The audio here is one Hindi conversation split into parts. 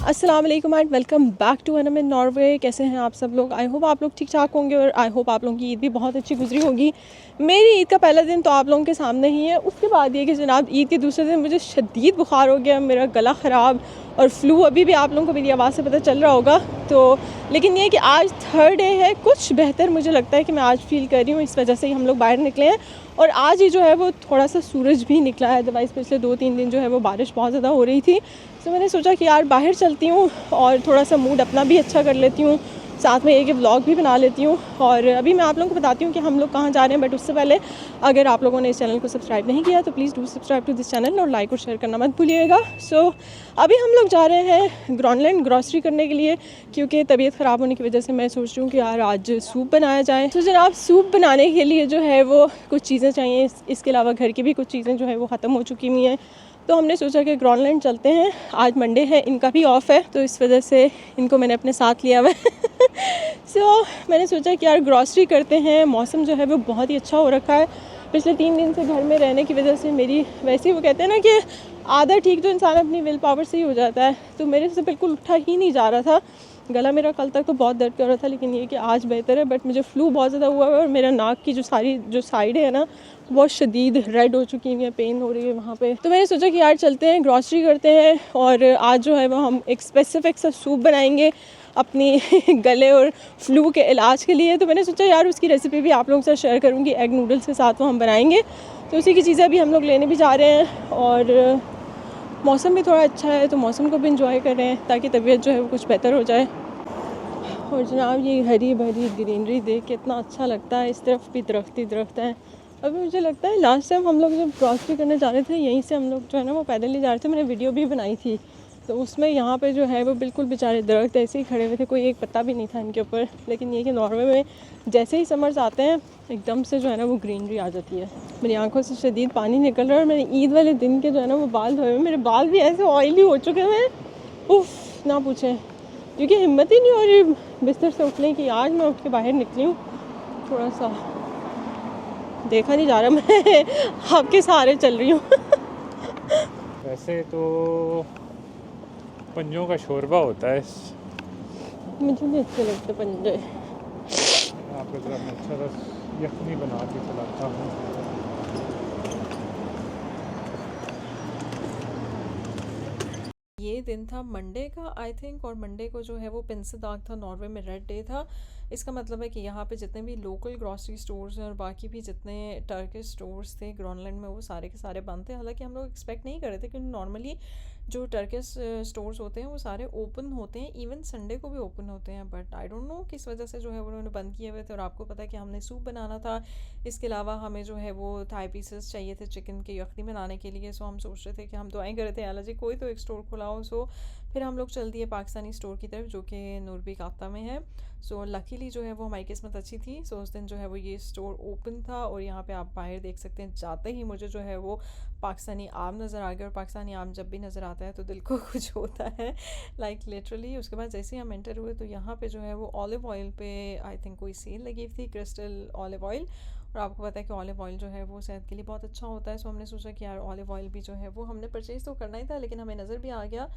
अस्सलाम वालेकुम and welcome back to Anam in Norway. कैसे हैं आप सब लोग? आई होप आप लोग ठीक ठाक होंगे और आई होप आप लोगों की ईद भी बहुत अच्छी गुजरी होगी। मेरी ईद का पहला दिन तो आप लोगों के सामने ही है। उसके बाद ये कि जनाब ईद के दूसरे दिन मुझे शदीद बुखार हो गया, मेरा गला ख़राब और फ्लू अभी भी आप लोगों को मेरी आवाज़ से पता चल रहा होगा। तो लेकिन ये कि आज थर्ड डे है, कुछ बेहतर मुझे लगता है कि मैं आज फील कर रही हूँ, इस वजह से ही हम लोग बाहर निकले हैं। और आज ही जो है वो थोड़ा सा सूरज भी निकला है, अदरवाइज़ पिछले 2-3 दिन जो है वो बारिश बहुत ज़्यादा हो रही थी। तो मैंने सोचा कि यार बाहर चलती हूँ और थोड़ा सा मूड अपना भी अच्छा कर लेती हूँ, साथ में एक व्लॉग भी बना लेती हूँ। और अभी मैं आप लोगों को बताती हूँ कि हम लोग कहाँ जा रहे हैं, बट उससे पहले अगर आप लोगों ने इस चैनल को सब्सक्राइब नहीं किया तो please do subscribe to this channel और लाइक और शेयर करना मत भूलिएगा। सो अभी हम लोग जा रहे हैं ग्रॉनलैंड ग्रॉसरी करने के लिए, क्योंकि तबीयत ख़राब होने की वजह से मैं सोच रही हूँ कि यार आज सूप बनाया जाए। तो जनाब सूप बनाने के लिए जो है वो कुछ चीज़ें चाहिए, इसके अलावा घर की भी कुछ चीज़ें जो है वो ख़त्म हो चुकी हुई हैं। तो हमने सोचा कि ग्रॉनलैंड चलते हैं। आज मंडे है, इनका भी ऑफ़ है, तो इस वजह से इनको मैंने अपने साथ लिया हुआ है। सो मैंने सोचा कि यार ग्रॉसरी करते हैं। मौसम जो है वो बहुत ही अच्छा हो रखा है। पिछले 3 दिन से घर में रहने की वजह से मेरी वैसे ही वो कहते हैं ना कि आधा ठीक तो इंसान अपनी विल पावर से ही हो जाता है, तो मेरे से बिल्कुल उठा ही नहीं जा रहा था। गला मेरा कल तक तो बहुत दर्द कर रहा था, लेकिन ये कि आज बेहतर है। बट मुझे फ्लू बहुत ज़्यादा हुआ है और मेरा नाक की जो साइड है ना बहुत शदीद रेड हो चुकी है, पेन हो रही है वहाँ पे। तो मैंने सोचा कि यार चलते हैं ग्रॉसरी करते हैं और आज जो है वो हम एक स्पेसिफिक सा सूप बनाएंगे अपनी गले और फ्लू के इलाज के लिए। तो मैंने सोचा यार उसकी रेसिपी भी आप लोगों से शेयर करूँगी, एग नूडल्स के साथ वो हम बनाएंगे। तो उसी की चीज़ें अभी हम लोग लेने भी जा रहे हैं और मौसम भी थोड़ा अच्छा है, तो मौसम को भी इंजॉय कर रहे हैं ताकि तबीयत जो है वो कुछ बेहतर हो जाए। और जनाब ये हरी भरी ग्रीनरी देख के इतना अच्छा लगता है, इस तरफ भी दरख्त ही दरख्त हैं। अभी मुझे लगता है लास्ट टाइम हम लोग जब ग्रॉसरी करने जा रहे थे, यहीं से हम लोग जो है ना वो पैदल ही जा रहे थे, मैंने वीडियो भी बनाई थी। तो उसमें यहाँ पे जो है वो बिल्कुल बेचारे दरख्त ऐसे ही खड़े हुए थे, कोई एक पत्ता भी नहीं था इनके ऊपर। लेकिन ये कि नॉर्वे में जैसे ही समर्स आते हैं एकदम से जो है ना वो ग्रीनरी आ जाती है। मेरी आंखों से शदीद पानी निकल रहा है और मैंने ईद वाले दिन के जो है ना वो बाल धोए हुए, मेरे बाल भी ऐसे ऑयली हो चुके हैं, उफ ना पूछें। क्योंकि हिम्मत ही नहीं हो रही बिस्तर से उठने की। आज मैं उठ के बाहर निकली हूँ, थोड़ा सा देखा नहीं जा रहा, मैं आपके सहारे चल रही हूँ। वैसे तो पंजों का शोरबा होता है। मुझे नहीं अच्छे लगते पंजे। आपको ज़रा मैं अच्छा सा यखनी बना के खिलाता हूँ। ये दिन था मंडे का आई थिंक, और मंडे को जो है वो पिंसेदाग था, नॉर्वे में रेड डे था। इसका मतलब है कि यहाँ पे जितने भी लोकल ग्रॉसरी स्टोर्स हैं और बाकी भी जितने टर्किश स्टोर्स थे ग्रॉनलैंड में, वो सारे के सारे बंद थे। हालांकि हम लोग एक्सपेक्ट नहीं कर रहे थे, क्योंकि नॉर्मली जो टर्किश स्टोर्स होते हैं वो सारे ओपन होते हैं, इवन संडे को भी ओपन होते हैं। बट आई डोंट नो किस वजह से जो है उन्होंने बंद किए हुए थे। और आपको पता है कि हमने सूप बनाना था, इसके अलावा हमें जो है वो थाई पीसेस चाहिए थे चिकन के यखनी बनाने के लिए। सो हम सोच रहे थे कि हम दुआएं कर रहे थे अल्लाह जी कोई तो एक स्टोर खुलाओ। सो फिर हम लोग चल दिए पाकिस्तानी स्टोर की तरफ, जो कि नूरबी काफ्ता में है। सो लकीली जो है वो हमारी किस्मत अच्छी थी। सो उस दिन जो है वो ये स्टोर ओपन था और यहाँ पे आप बाहर देख सकते हैं, जाते ही मुझे जो है वो पाकिस्तानी आम नज़र आ गया। और पाकिस्तानी आम जब भी नज़र आता है तो दिल को कुछ होता है, लाइक लिटरली। उसके बाद जैसे ही हम एंटर हुए तो यहाँ पे जो है वो ऑलिव ऑयल पे आई थिंक कोई सेल लगी थी, क्रिस्टल ऑलिव ऑयल। और आपको पता है कि ऑलिव ऑयल जो है वो सेहत के लिए बहुत अच्छा होता है। सो हमने सोचा कि यार ऑलिव ऑयल भी जो है वो हमने परचेज़ तो करना ही था, लेकिन हमें नज़र भी आ गया।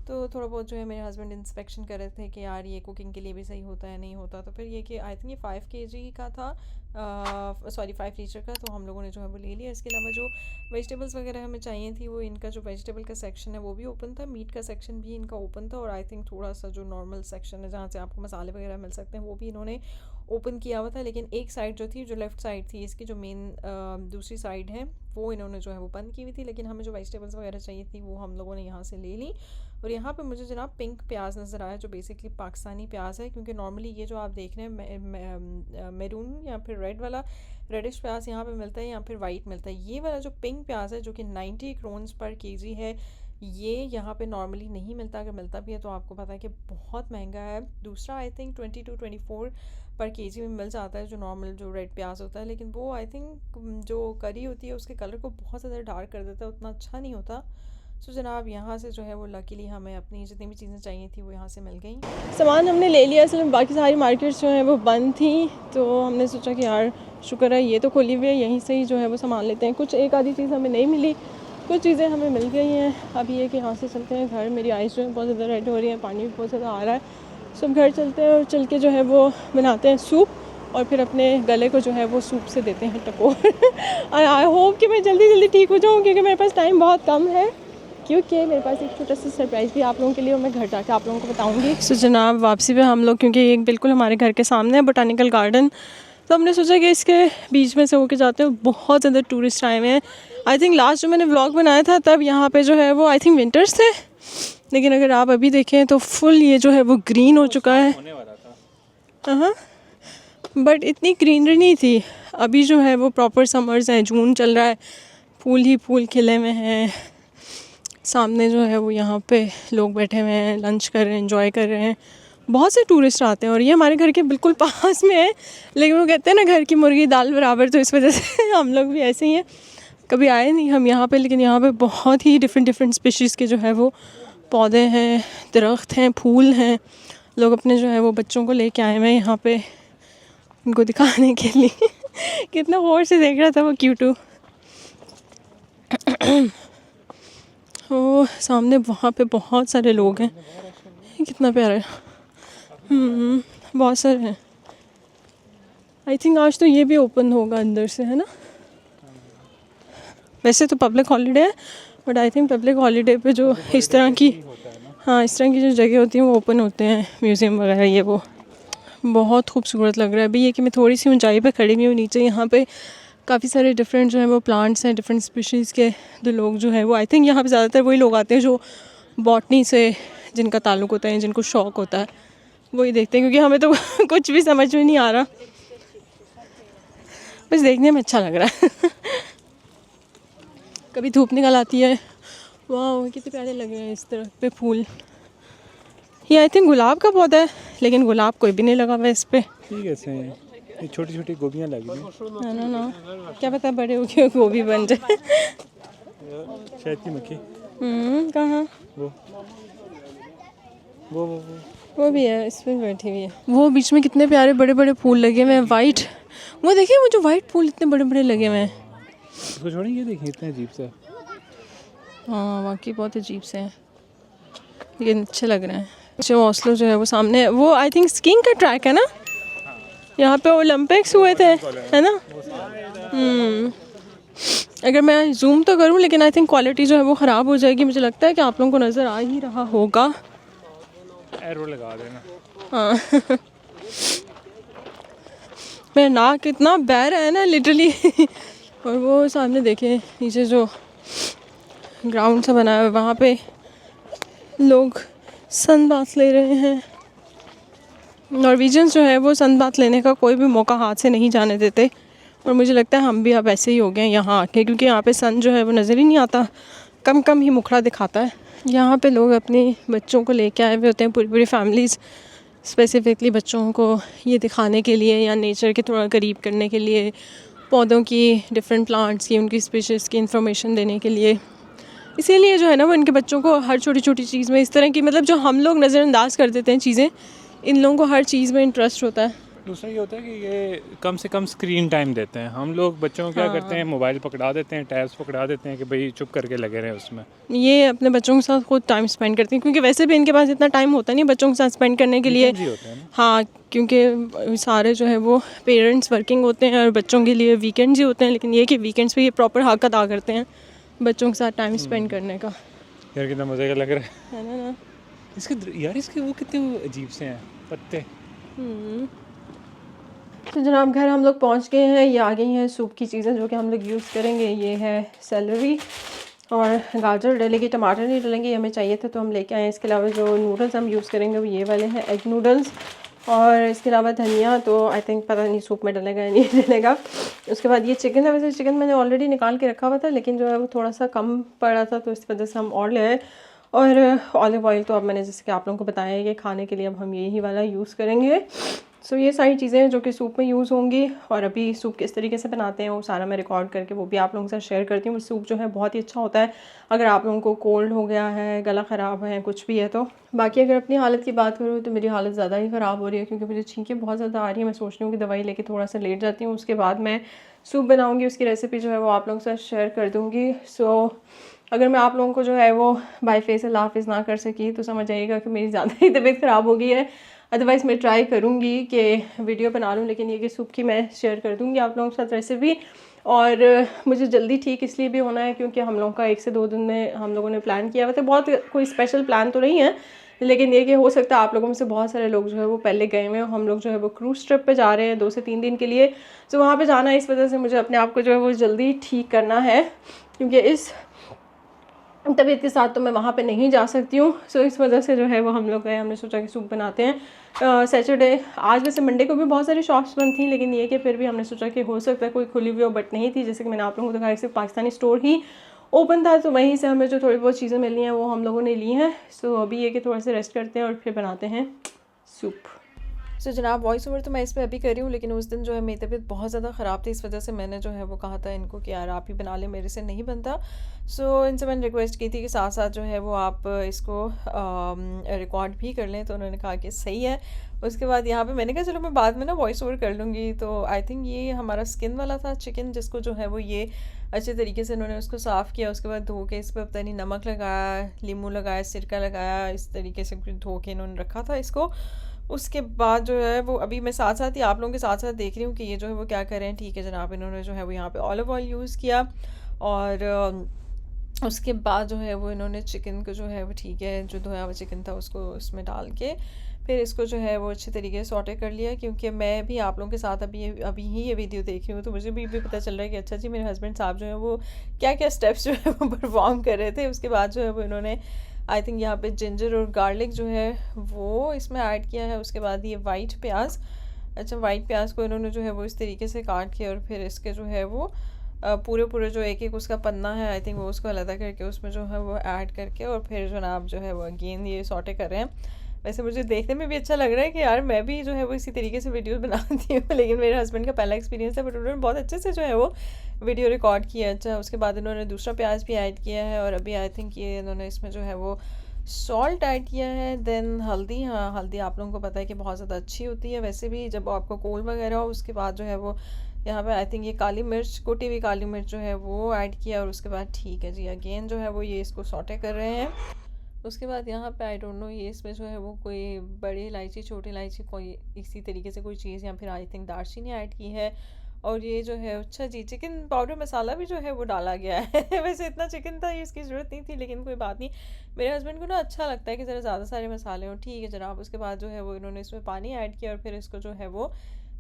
तो थोड़ा बहुत जो है मेरे हस्बैंड इंस्पेक्शन कर रहे थे कि यार ये कुकिंग के लिए भी सही होता है नहीं होता। तो फिर ये कि आई थिंक ये 5 kg का था, 5 लीटर का, तो हम लोगों ने जो है वो ले लिया। इसके अलावा जो वेजिटेबल्स वगैरह हमें चाहिए थी, वो इनका जो वेजिटेबल का सेक्शन है वो भी ओपन था, मीट का सेक्शन भी इनका ओपन था। और आई थिंक थोड़ा सा जो नॉर्मल सेक्शन है जहाँ से आपको मसाले वगैरह मिल सकते हैं वो भी इन्होंने ओपन किया हुआ था। लेकिन एक साइड जो थी, जो लेफ़्ट साइड थी इसकी, जो मेन दूसरी साइड है, वो इन्होंने जो है वो बंद की हुई थी। लेकिन हमें जो वेजिटेबल्स वगैरह चाहिए थी वो हम लोगों ने यहाँ से ले ली। और यहाँ पे मुझे जनाब पिंक प्याज नज़र आया, जो बेसिकली पाकिस्तानी प्याज है, क्योंकि नॉर्मली ये जो आप देख रहे हैं मैरून या फिर रेड वाला रेडिश प्याज यहाँ पे मिलता है या फिर वाइट मिलता है। ये वाला जो पिंक प्याज है जो कि 90 क्रोन्स पर केजी है, ये यहाँ पे नॉर्मली नहीं मिलता। अगर मिलता भी है तो आपको पता है कि बहुत महंगा है। दूसरा आई थिंक 22-24 पर केजी में मिल जाता है, जो नॉर्मल जो रेड प्याज होता है। लेकिन वो आई थिंक जो करी होती है उसके कलर को बहुत ज़्यादा डार्क कर देता है, उतना अच्छा नहीं होता। सो जनाब यहाँ से जो है वो लकीली हमें अपनी जितनी भी चीज़ें चाहिए थी वो यहाँ से मिल गई। सामान हमने ले लिया, असल में बाकी सारी मार्केट्स जो हैं वो बंद थी। तो हमने सोचा कि यार शुक्र है ये तो खुली हुई है, यहीं से ही जो है वो सामान लेते हैं। कुछ एक आधी चीज़ हमें नहीं मिली, कुछ चीज़ें हमें मिल गई हैं। अब ये कि यहाँ से चलते हैं घर। मेरी आइज़ जो है बहुत ज़्यादा रेड हो रही है, पानी भी बहुत ज़्यादा आ रहा है। सब घर चलते हैं और चल के जो है वो बनाते हैं सूप, और फिर अपने गले को जो है वो सूप से देते हैं टकोर। और आई होप कि मैं जल्दी जल्दी ठीक हो जाऊँ, क्योंकि मेरे पास टाइम बहुत कम है, क्योंकि मेरे पास एक छोटा सा सरप्राइज़ भी आप लोगों के लिए, और मैं घर जाके आप लोगों को बताऊंगी। सो जनाब वापसी पे हम लोग, क्योंकि एक बिल्कुल हमारे घर के सामने है बोटानिकल गार्डन, तो हमने सोचा कि इसके बीच में से होके जाते हैं। बहुत ज़्यादा टूरिस्ट आए हुए हैं। आई थिंक लास्ट जो मैंने व्लॉग बनाया था तब यहाँ पे जो है वो आई थिंक विंटर्स थे, लेकिन अगर आप अभी देखें तो फुल ये जो है वो ग्रीन हो चुका है। हाँ, बट इतनी ग्रीनरी नहीं थी। अभी जो है वो प्रॉपर समर्स हैं, जून चल रहा है, फूल ही फूल खिले हुए हैं। सामने जो है वो यहाँ पे लोग बैठे हुए हैं, लंच कर रहे हैं, एंजॉय कर रहे हैं। बहुत से टूरिस्ट आते हैं, और ये हमारे घर के बिल्कुल पास में है। लेकिन वो कहते हैं ना, घर की मुर्गी दाल बराबर, तो इस वजह से हम लोग भी ऐसे ही हैं। कभी आए नहीं हम यहाँ पे, लेकिन यहाँ पे बहुत ही डिफरेंट स्पीशीज़ के जो है वो पौधे हैं, दरख्त हैं, फूल हैं। लोग अपने जो है वो बच्चों को लेके आए हुए हैं यहाँ पे उनको दिखाने के लिए। कितना गौर से देख रहा था वो क्यूटू। वो सामने वहाँ पे बहुत सारे लोग हैं। कितना प्यारा है। बहुत सारे हैं। आई थिंक आज तो ये भी ओपन होगा अंदर से, है ना। वैसे तो पब्लिक हॉलीडे है, but I think public holiday पे जो इस तरह की, हाँ, इस तरह की जो जगह होती हैं वो ओपन होते हैं, म्यूज़ियम वगैरह। ये वो बहुत खूबसूरत लग रहा है। अभी ये कि मैं थोड़ी सी ऊंचाई पे खड़ी हुई हूँ, नीचे यहाँ पे काफ़ी सारे डिफरेंट जो है वो प्लांट्स हैं, डिफरेंट स्पीशीज़ के। जो लोग जो है वो आई थिंक यहाँ पे ज़्यादातर वही लोग आते हैं जो बॉटनी से जिनका ताल्लुक़ होता है, जिनको शौक़ होता है, वही देखते हैं। क्योंकि हमें तो कुछ भी समझ में नहीं आ रहा, बस देखने में अच्छा लग रहा है। कभी धूप निकल आती है। वाह, कितने प्यारे लग रहे हैं इस तरह पे फूल। ये आई थिंक गुलाब का पौधा है, लेकिन गुलाब कोई भी नहीं लगा हुआ इस पर। ठीक है, ये छोटी छोटी गोभियाँ लगी हैं। ना, क्या पता बड़े हो के गोभी बन जाए। शहद की मक्खी। कहाँ? वो भी है, इस पर बैठी हुई है। वो बीच में कितने प्यारे बड़े बड़े फूल लगे हुए हैं, वाइट। वो देखिए, वो जो वाइट फूल इतने बड़े बड़े लगे हुए हैं। उसको छोड़ें, ये देखिए इतने अजीब सा। हाँ, वाकई बहुत अजीब से हैं, लेकिन अच्छे लग रहे हैं। जो ओस्लो जो है वो सामने है, वो आई थिंक स्कीइंग का ट्रैक है ना। यहाँ पे ओलंपिक्स हुए थे, है ना। अगर मैं जूम तो करूँ, लेकिन आई थिंक क्वालिटी जो है वो ख़राब हो जाएगी। मुझे लगता है कि आप लोगों को नज़र आ ही रहा होगा। एरो लगा देना। हाँ। मेरा नाक इतना बह रहा है ना लिटरली। और वो सामने देखें, नीचे जो ग्राउंड सा बना है, वहाँ पे लोग सन बाथ ले रहे हैं। नॉर्वेजियंस जो है वो सन बाथ लेने का कोई भी मौका हाथ से नहीं जाने देते, और मुझे लगता है हम भी अब ऐसे ही हो गए हैं यहाँ आके, क्योंकि यहाँ पे सन जो है वो नज़र ही नहीं आता, कम कम ही मुखड़ा दिखाता है। यहाँ पे लोग अपने बच्चों को लेके आए हुए होते हैं, पूरी पूरी फैमिलीज़, स्पेसिफिकली बच्चों को ये दिखाने के लिए या नेचर के थोड़ा करीब करने के लिए, पौधों की, डिफरेंट प्लांट्स की, उनकी स्पीशीज़ की इन्फॉर्मेशन देने के लिए। इसीलिए जो है ना वो इनके बच्चों को हर छोटी छोटी चीज़ में इस तरह की, मतलब जो हम लोग नज़रअंदाज कर देते हैं चीज़ें, इन लोगों को हर चीज़ में इंटरेस्ट होता है। दूसरा ये होता है कि ये कम से कम स्क्रीन टाइम देते हैं। हम लोग बच्चों को क्या करते हैं, मोबाइल पकड़ा देते हैं, टैब्स पकड़ा देते हैं कि भाई चुप करके लगे रहे उसमें। ये अपने बच्चों के साथ खुद टाइम स्पेंड करते हैं, क्योंकि वैसे भी इनके पास इतना टाइम होता नहीं बच्चों के साथ स्पेंड करने के लिए। हाँ, क्योंकि सारे जो है वो पेरेंट्स वर्किंग होते हैं और बच्चों के लिए वीकेंड्स ही होते हैं। लेकिन ये कि वीकेंड्स पे ये प्रॉपर हक अदा करते हैं बच्चों के साथ टाइम स्पेंड करने का। यार कितना मज़े का लग रहा है ना। इसके यार इसके वो कितने अजीब से हैं पत्ते। तो जनाब घर हम लोग पहुंच गए हैं। ये आ गई हैं सूप की चीज़ें जो कि हम लोग यूज़ करेंगे। ये है सेलरी और गाजर डलेगी, टमाटर नहीं डलेंगे, ये हमें चाहिए था तो हम लेके आए हैं। इसके अलावा जो नूडल्स हम यूज़ करेंगे वो ये वाले हैं, एग नूडल्स। और इसके अलावा धनिया तो आई थिंक पता नहीं सूप में डलेगा या नहीं डलेगा। उसके बाद ये चिकन है। वैसे चिकन मैंने ऑलरेडी निकाल के रखा हुआ था, लेकिन जो है वो थोड़ा सा कम पड़ा था तो इस वजह से हम और ले आए। और ऑलिव ऑयल तो अब मैंने जैसे कि आप लोगों को बताया है कि खाने के लिए अब हम यही वाला यूज़ करेंगे। सो ये सारी चीज़ें हैं जो कि सूप में यूज़ होंगी। और अभी सूप किस तरीके से बनाते हैं वो सारा मैं रिकॉर्ड करके वो भी आप लोगों के साथ शेयर करती हूँ। सूप जो है बहुत ही अच्छा होता है अगर आप लोगों को कोल्ड हो गया है, गला ख़राब है, कुछ भी है तो। बाकी अगर अपनी हालत की बात करूँ तो मेरी हालत ज़्यादा ही ख़राब हो रही है, क्योंकि मुझे छींकें बहुत ज़्यादा आ रही है। मैं सोच रही हूँ कि दवाई लेके थोड़ा सा लेट जाती हूँ, उसके बाद मैं सूप बनाऊँगी। उसकी रेसिपी जो है वो आप लोगों के साथ शेयर कर दूँगी। सो अगर मैं आप लोगों को जो है वो बाय फेस अल्लाह हाफिज़ ना कर सकी तो समझ आइएगा कि मेरी ज़्यादा ही तबीयत ख़राब हो गई है। अदरवाइज़ मैं ट्राई करूँगी कि वीडियो बना लूँ, लेकिन ये कि सूप की मैं शेयर कर दूँगी आप लोगों के साथ रेसिपी। और मुझे जल्दी ठीक इसलिए भी होना है क्योंकि हम लोगों का 1 से 2 दिन में हम लोगों ने प्लान किया हुआ था। बहुत कोई स्पेशल प्लान तो नहीं है, लेकिन ये कि हो सकता है आप लोगों में से बहुत सारे लोग जो है वो पहले गए हुए हैं। हम लोग जो है वो क्रूज़ ट्रिप पे जा रहे हैं 2 से 3 दिन के लिए। तो वहाँ पे जाना है, इस वजह से मुझे अपने आप को जो है वो जल्दी ठीक करना है, क्योंकि इस तबीयत के साथ तो मैं वहाँ पे नहीं जा सकती हूँ। सो इस वजह से जो है वो हम लोग गए, हमने सोचा कि सूप बनाते हैं। सैटरडे, आज वैसे मंडे को भी बहुत सारी शॉप्स बंद थी, लेकिन ये कि फिर भी हमने सोचा कि हो सकता है कोई खुली हुई हो, बट नहीं थी। जैसे कि मैंने आप लोगों को दिखाया, सिर्फ पाकिस्तानी स्टोर ही ओपन था, तो वहीं से हमें जो थोड़ी बहुत चीज़ें मिली हैं वो हम लोगों ने ली हैं। सो अभी ये कि थोड़ा सा रेस्ट करते हैं और फिर बनाते हैं सूप। सो जनाब, वॉइस ओवर तो मैं इस पर अभी कर रही हूँ, लेकिन उस दिन जो है मेरी तबीयत बहुत ज़्यादा ख़राब थी, इस वजह से मैंने जो है वो कहा था इनको कि यार आप ही बना लें, मेरे से नहीं बनता। सो इनसे मैंने रिक्वेस्ट की थी कि साथ साथ जो है वो आप इसको रिकॉर्ड भी कर लें, तो उन्होंने कहा कि सही है। उसके बाद यहाँ पे मैंने कहा चलो मैं बाद में ना वॉइस ओवर कर लूँगी। तो आई थिंक ये हमारा स्किन वाला था चिकन, जिसको जो है वो ये अच्छे तरीके से उन्होंने उसको साफ़ किया। उसके बाद धो के इस पर पता नहीं नमक लगाया, नींबू लगाया, सिरका लगाया, इस तरीके से धो के इन्होंने रखा था इसको। उसके बाद जो है वो अभी मैं साथ साथ ही आप लोगों के साथ साथ देख रही हूँ कि ये जो है वो क्या कर रहे हैं। ठीक है जनाब, इन्होंने जो है वो यहाँ पे ऑलिव ऑयल यूज़ किया, और उसके बाद जो है वो इन्होंने चिकन को जो है वो ठीक है जो धोया हुआ चिकन था उसको उसमें डाल के फिर इसको जो है वो अच्छे तरीके से सॉटे कर लिया। क्योंकि मैं भी आप लोगों के साथ अभी ही ये वीडियो देख रही हूँ, तो मुझे भी पता चल रहा है कि अच्छा जी मेरे हस्बैंड साहब जो है वो क्या क्या स्टेप्स जो है वो परफॉर्म कर रहे थे। उसके बाद जो है वो इन्होंने आई थिंक यहाँ पे जिंजर और गार्लिक जो है वो इसमें ऐड किया है। उसके बाद ये वाइट प्याज, अच्छा वाइट प्याज को इन्होंने जो है वो इस तरीके से काट के और फिर इसके जो है वो पूरे जो एक एक उसका पन्ना है आई थिंक वो उसको अलग करके उसमें जो है वो ऐड करके और फिर जनाब जो है वो अगेन ये सॉटे कर रहे हैं। वैसे मुझे देखने में भी अच्छा लग रहा है कि यार मैं भी जो है वो इसी तरीके से वीडियो बनाती हूँ, लेकिन मेरे हस्बैंड का पहला एक्सपीरियंस है, बट उन्होंने बहुत अच्छे से जो है वो वीडियो रिकॉर्ड किया। अच्छा उसके बाद इन्होंने दूसरा प्याज भी ऐड किया है, और अभी आई थिंक ये इन्होंने इसमें जो है वो सॉल्ट ऐड किया है। देन हल्दी, हाँ हल्दी आप लोगों को पता है कि बहुत ज़्यादा अच्छी होती है वैसे भी जब आपको कोल्ड वगैरह हो। उसके बाद जो है वो यहाँ पे आई थिंक ये काली मिर्च, कुटी हुई काली मिर्च जो है वो ऐड किया, और उसके बाद ठीक है जी अगेन जो है वो ये इसको सॉटे कर रहे हैं। उसके बाद यहाँ पे आई डोंट नो ये इसमें जो है वो कोई बड़ी इलायची, छोटी इलायची, कोई इसी तरीके से कोई चीज़ या फिर आई थिंक दालचीनी ऐड की है। और ये जो है अच्छा जी चिकन पाउडर मसाला भी जो है वो डाला गया है वैसे इतना चिकन था इसकी ज़रूरत नहीं थी, लेकिन कोई बात नहीं, मेरे हस्बैंड को ना अच्छा लगता है कि ज़रा ज़्यादा सारे मसाले हों। ठीक है जनाब, उसके बाद जो है वो इन्होंने इसमें पानी ऐड किया और फिर इसको जो है वो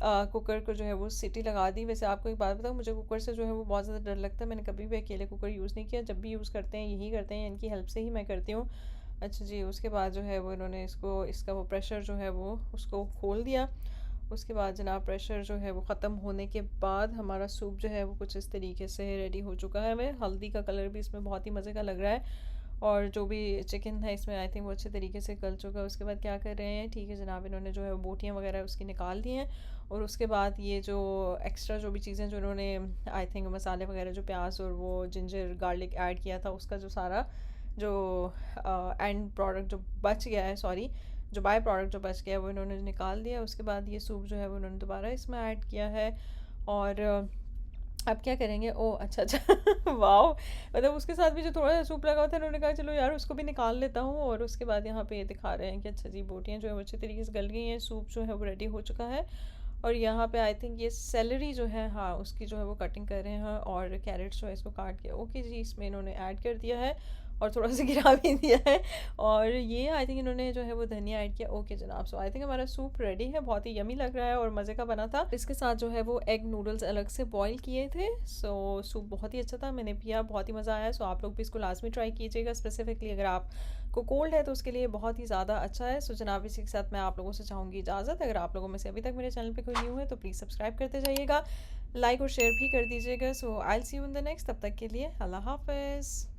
कुकर को जो है वो सीटी लगा दी। वैसे आपको एक बात बताऊँ, मुझे कुकर से जो है वो बहुत ज़्यादा डर लगता है। मैंने कभी भी अकेले कुकर यूज़ नहीं किया, जब भी यूज़ करते हैं यही करते हैं, इनकी हेल्प से ही मैं करती हूँ। अच्छा जी, उसके बाद जो है वो इन्होंने इसको इसका वो प्रेशर जो है वो उसको खोल दिया। उसके बाद जनाब प्रेशर जो है वो ख़त्म होने के बाद हमारा सूप जो है वो कुछ इस तरीके से रेडी हो चुका है। हमें हल्दी का कलर भी इसमें बहुत ही मज़े का लग रहा है, और जो भी चिकन है इसमें आई थिंक वो अच्छे तरीके से गल चुका है। उसके बाद क्या कर रहे हैं, ठीक है जनाब, इन्होंने जो है वो बोटियाँ वगैरह उसकी निकाल दी हैं, और उसके बाद ये जो एक्स्ट्रा जो भी चीज़ें जो इन्होंने आई थिंक मसाले वगैरह जो प्याज और वो जिंजर गार्लिक ऐड किया था उसका जो सारा जो एंड प्रोडक्ट जो बच गया है, सॉरी जो बाय प्रोडक्ट जो बच गया है वो इन्होंने निकाल दिया। उसके बाद ये सूप जो है वो उन्होंने दोबारा इसमें ऐड किया है, और अब क्या करेंगे, ओ अच्छा अच्छा वाओ, मतलब उसके साथ भी जो थोड़ा सा सूप लगा हुआ था इन्होंने कहा चलो यार उसको भी निकाल लेता हूँ। और उसके बाद यहाँ पे ये दिखा रहे हैं कि अच्छा जी बोटियाँ जो है वो अच्छे तरीके से गल गई हैं, सूप जो है वो रेडी हो चुका है। और यहाँ पे आई थिंक ये सेलरी जो है, हाँ उसकी जो है वो कटिंग कर रहे हैं, और कैरेट्स जो है इसको काट के ओके जी इसमें इन्होंने ऐड कर दिया है, और थोड़ा सा गिरा भी दिया है। और ये आई थिंक इन्होंने जो है वो धनिया ऐड किया। ओके जनाब, सो आई थिंक हमारा सूप रेडी है, बहुत ही यमी लग रहा है और मज़े का बना था। इसके साथ जो है वो एग नूडल्स अलग से बॉईल किए थे। सो सूप बहुत ही अच्छा था, मैंने पिया, बहुत ही मज़ा आया। सो आप लोग भी इसको लाजमी ट्राई कीजिएगा, स्पेसिफिकली अगर आपको कोल्ड है तो उसके लिए बहुत ही ज़्यादा अच्छा है। सो जनाब इसी के साथ मैं आप लोगों से चाहूँगी इजाज़त। अगर आप लोगों में से अभी तक मेरे चैनल पर कोई न्यू है तो प्लीज़ सब्सक्राइब करते जाइएगा, लाइक और शेयर भी कर दीजिएगा। So I will see you in the next, तब तक के लिए अल्लाह हाफ़िज़।